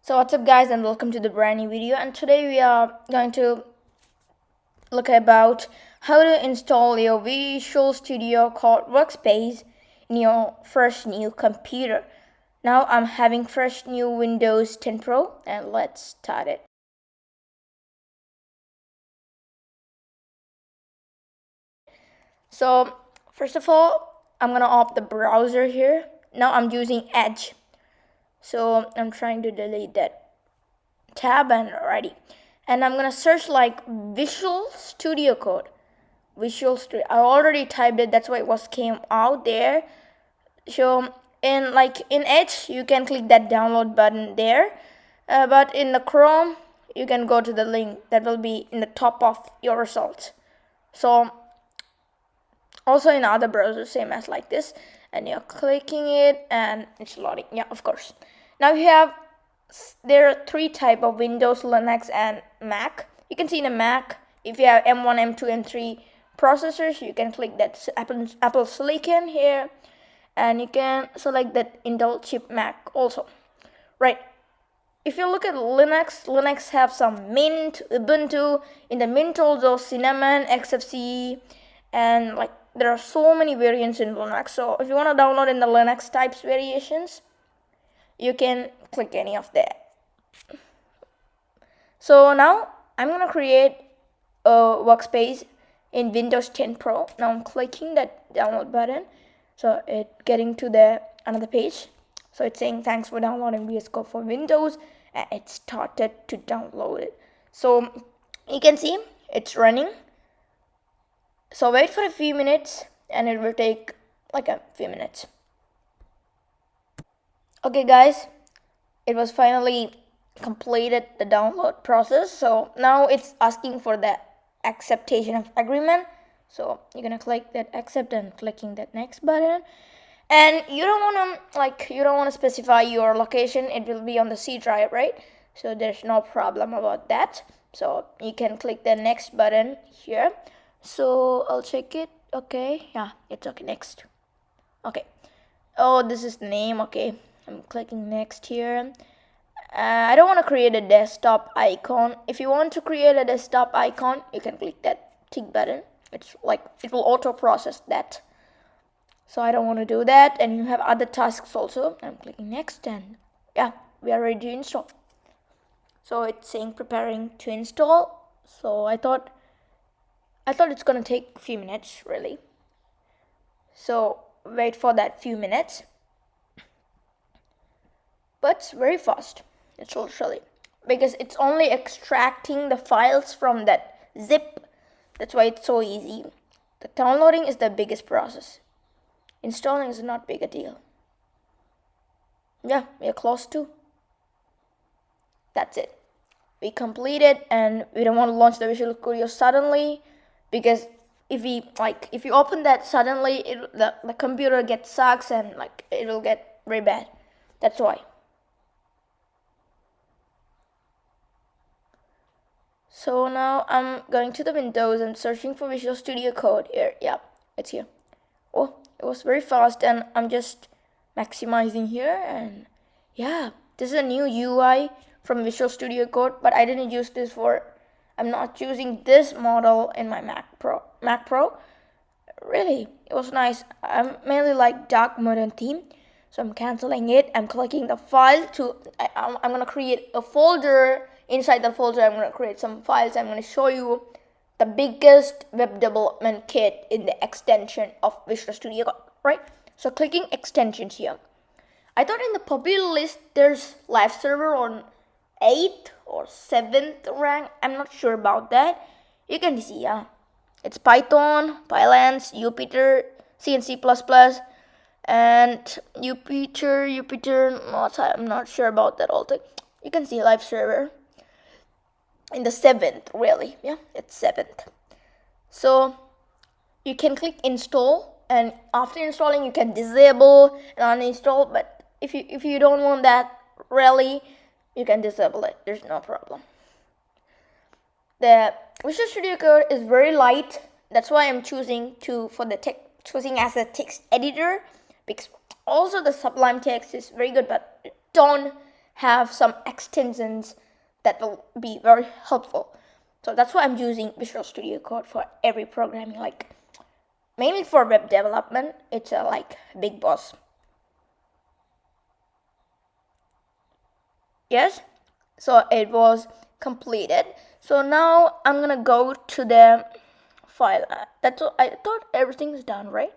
So what's up guys, and welcome to the brand new video, and today we are going to look about how to install your Visual Studio Code workspace in your fresh new computer. Now I'm having fresh new Windows 10 Pro, and let's start it. So first of all, I'm gonna open the browser here. Now I'm using Edge, so I'm trying to delete that tab and ready, and I'm gonna search like Visual Studio Code. I already typed it, that's why it was came out there. So in Edge you can click that download button there, but in the Chrome you can go to the link that will be in the top of your results. So also in other browsers, same as like this, and you're clicking it and it's loading. Yeah, of course. Now there are three type of Windows, Linux, and Mac. You can see in the Mac, if you have M1, M2, M3 processors, you can click that Apple Silicon here, and you can select that Intel chip Mac also. Right. If you look at Linux have some Mint, Ubuntu. In the Mint also Cinnamon, XFCE, and like there are so many variants in Linux. So if you want to download in the Linux types variations, you can click any of that. So now I'm gonna create a workspace in Windows 10 Pro. Now I'm clicking that download button, so it getting to the another page. So it's saying thanks for downloading VS Code for Windows, and it started to download it. So you can see it's running. So wait for a few minutes, and it will take like a few minutes. Okay guys, it was finally completed the download process. So now it's asking for the acceptation of agreement. So you're gonna click that accept and clicking that next button. And you don't wanna specify your location. It will be on the C drive, right? So there's no problem about that. So you can click the next button here. So I'll check it. Okay, yeah, it's okay. Next. Okay. Oh, this is the name. Okay, I'm clicking next here. I don't want to create a desktop icon. If you want to create a desktop icon, you can click that tick button. It's like it will auto process that. So I don't want to do that, and you have other tasks also. I'm clicking next, and yeah, we are ready to install. So it's saying preparing to install. So I thought it's gonna take a few minutes really. So wait for that few minutes. But it's very fast. It's literally because it's only extracting the files from that zip. That's why it's so easy. The downloading is the biggest process. Installing is not big a deal. Yeah, we are close to. That's it. We completed, and we don't want to launch the Visual Studio suddenly, because if you open that suddenly, the computer gets sucks and it will get very bad. That's why. So now I'm going to the Windows and searching for Visual Studio Code here. Yeah, it's here. Oh, it was very fast, and I'm just maximizing here, and yeah, this is a new UI from Visual Studio Code, but I didn't use this I'm not using this model in my Mac Pro. Really, it was nice. I'm mainly like dark modern theme, so I'm canceling it. I'm clicking the file I'm gonna create a folder. Inside the folder, I'm gonna create some files. I'm gonna show you the biggest web development kit in the extension of Visual Studio Code, right? So clicking extensions here. I thought in the popular list there's live server on 8th or 7th rank. I'm not sure about that. You can see, yeah. It's Python, Pylance, Jupyter, C and C++, and Jupyter. I'm not sure about that all thing. You can see live server in the 7th, really. Yeah, it's 7th. So you can click install, and after installing you can disable and uninstall, but if you don't want that really, you can disable it. There's no problem. The Visual Studio Code is very light. That's why I'm choosing as a text editor, because also the Sublime Text is very good, but don't have some extensions that will be very helpful. So that's why I'm using Visual Studio Code for every programming, like mainly for web development. It's a like big boss. Yes, so it was completed. So now I'm gonna go to the file. That's all. I thought everything's done, right?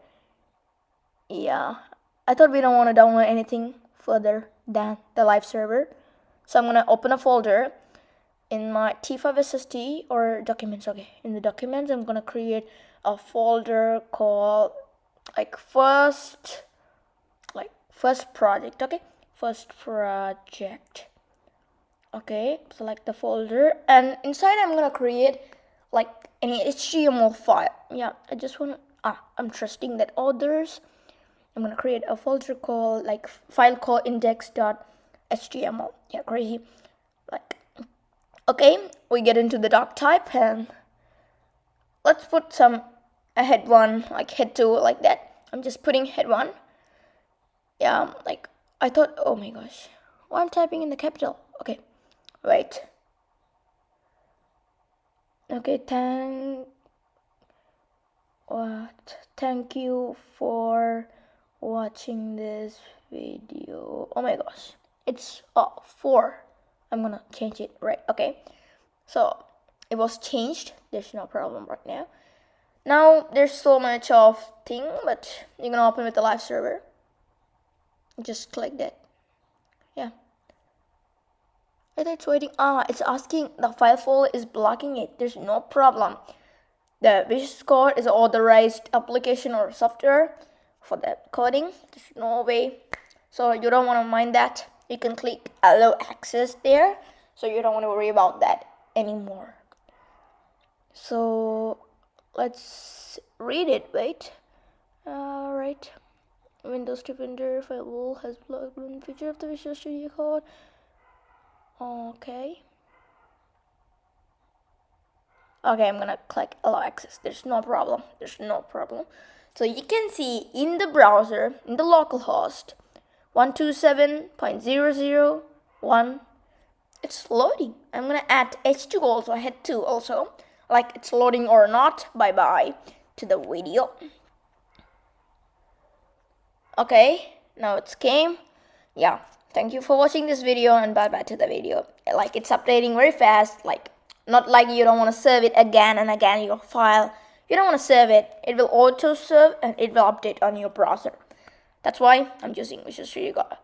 Yeah, I thought we don't want to download anything further than the live server. So I'm gonna open a folder in my T5SSD or documents. Okay, in the documents, I'm gonna create a folder called like first project. Okay, first project. Okay, select the folder, and inside I'm gonna create like any HTML file. Yeah, I just wanna I'm trusting that others. I'm gonna create a folder called like file called index.html. Yeah, crazy. Like, okay, we get into the doc type, and let's put some a head 1, like head 2, like that. I'm just putting head 1. Yeah, like I thought, oh my gosh, why I'm typing in the capital? Okay, wait. Okay, thank you for watching this video. Oh my gosh, it's 4. I'm gonna change it, right? Okay, so it was changed. There's no problem right now. Now there's so much of thing, but you're gonna open with the live server. Just click that. Yeah. It's waiting. It's asking the file folder is blocking it. There's no problem. The Visual Code is an authorized application or software for that coding. There's no way. So you don't want to mind that. You can click allow access there. So you don't want to worry about that anymore. So let's read it. Wait. Right. Windows Defender file has plugged in feature of the Visual Studio Code. Okay. Okay, I'm gonna click allow access. There's no problem. So you can see in the browser, in the localhost 127.001, it's loading. I'm gonna add H2 also, head 2 also, like it's loading or not. Bye to the video. Okay, now it's came. Yeah, thank you for watching this video, and bye to the video. Like it's updating very fast, like not like you don't want to serve it again and again your file. You don't want to serve it. It will auto serve and it will update on your browser. That's why I'm using Visual Studio Code.